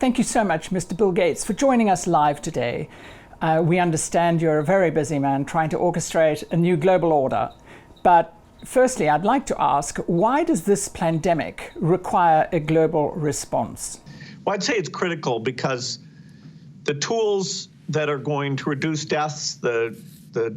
Thank you so much, Mr. Bill Gates, for joining us live today. We understand you're a very busy man trying to orchestrate a new global order. But firstly, I'd like to ask, why does this pandemic require a global response? Well, I'd say it's critical because the tools that are going to reduce deaths, the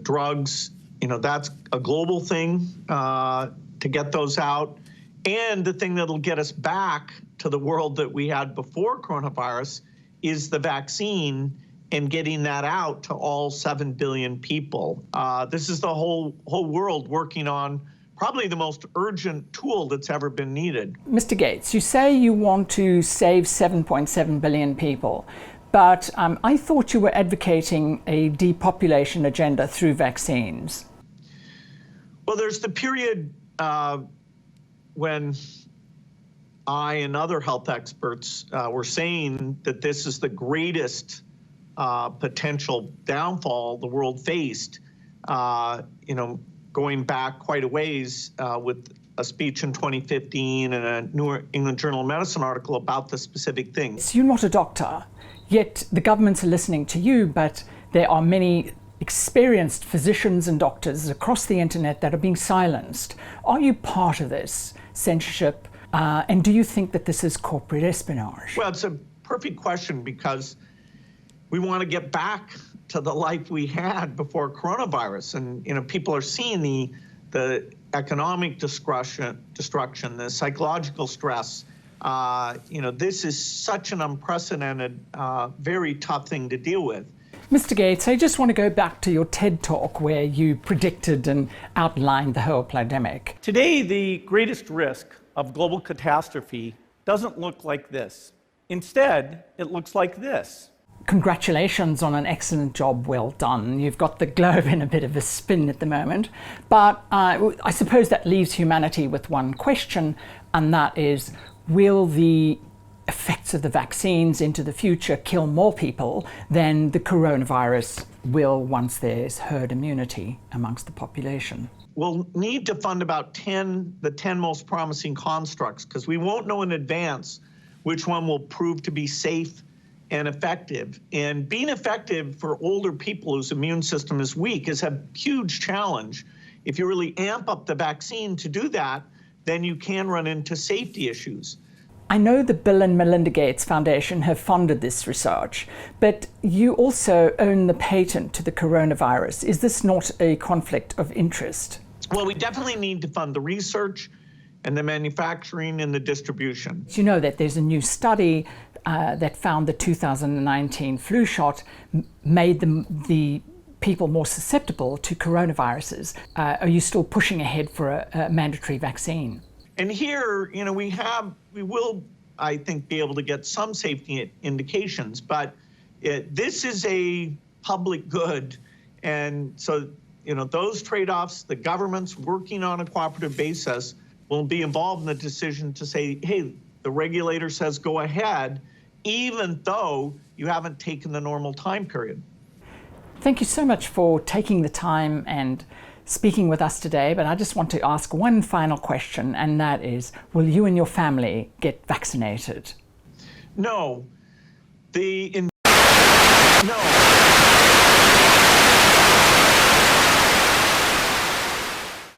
drugs, that's a global thing to get those out. And the thing that'll get us back to the world that we had before coronavirus is the vaccine and getting that out to all 7 billion people. This is the whole world working on probably the most urgent tool that's ever been needed. Mr. Gates, you say you want to save 7.7 billion people, but I thought you were advocating a depopulation agenda through vaccines. Well, there's the period when I and other health experts were saying that this is the greatest potential downfall the world faced, going back quite a ways with a speech in 2015 and a New England Journal of Medicine article about the specific thing. So you're not a doctor, yet the governments are listening to you, but there are many experienced physicians and doctors across the internet that are being silenced. Are you part of this censorship? And do you think that this is corporate espionage? Well, it's a perfect question because we want to get back to the life we had before coronavirus. And, people are seeing the economic destruction, the psychological stress. This is such an unprecedented, very tough thing to deal with. Mr. Gates, I just want to go back to your TED Talk where you predicted and outlined the whole pandemic. Today, the greatest risk of global catastrophe doesn't look like this. Instead, it looks like this. Congratulations on an excellent job, well done. You've got the globe in a bit of a spin at the moment. But I suppose that leaves humanity with one question, and that is, will the effects of the vaccines into the future kill more people than the coronavirus will once there's herd immunity amongst the population? We'll need to fund about the 10 most promising constructs because we won't know in advance which one will prove to be safe and effective. And being effective for older people whose immune system is weak is a huge challenge. If you really amp up the vaccine to do that, then you can run into safety issues. I know the Bill and Melinda Gates Foundation have funded this research, but you also own the patent to the coronavirus. Is this not a conflict of interest? Well, we definitely need to fund the research and the manufacturing and the distribution. You know that there's a new study that found the 2019 flu shot made the people more susceptible to coronaviruses. Are you still pushing ahead for a mandatory vaccine? And here, we will, I think, be able to get some safety indications, but this is a public good. And so, those trade-offs, the governments working on a cooperative basis will be involved in the decision to say, hey, the regulator says go ahead, even though you haven't taken the normal time period. Thank you so much for taking the time and speaking with us today, but I just want to ask one final question, and that is, will you and your family get vaccinated? No. No.